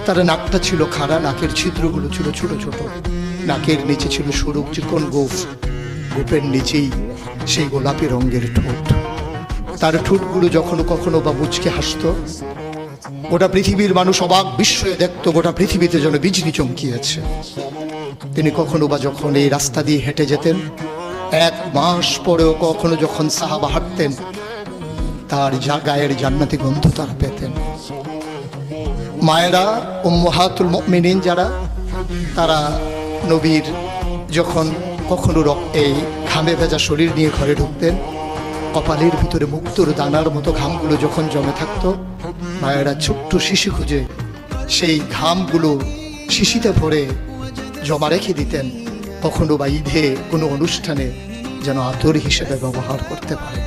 তার নাকটা ছিল খাড়া, নাকের ছিদ্রগুলো ছিল ছোট ছোট, নাকের নিচে ছিল সরু চিকন গোঁফ, গোঁফের নিচেই সেই গোলাপি রঙের ঠোঁট। তার ঠোঁটগুলো যখন কখনো বা মুচকে হাসতো, গোটা পৃথিবীর মানুষ অবাক বিস্ময়ে দেখতো গোটা পৃথিবীতে যেন বিজলি চমকিয়েছে। তিনি কখনো বা যখন এই রাস্তা দিয়ে হেঁটে যেতেন, 1 মাস পরেও কখনো যখন সাহাবা হাঁটতেন, তার গায়ের জান্নাতি গন্ধ তারা পেতেন। মায়েরা উম্মাহাতুল মুমিনিন যারা, তারা নবীর যখন কখনো এই ঘামে ভেজা শরীর নিয়ে ঘরে ঢুকতেন, কপালের ভিতরে মুক্তোর দানার মতো ঘামগুলো যখন জমে থাকতো, মায়েরা ছোট্ট শিশি খুঁজে সেই ঘামগুলো শিশিতে ভরে জমা রেখে দিতেন, কখনো বা ঈদে কোনো অনুষ্ঠানে যেন আদর হিসেবে ব্যবহার করতে পারে।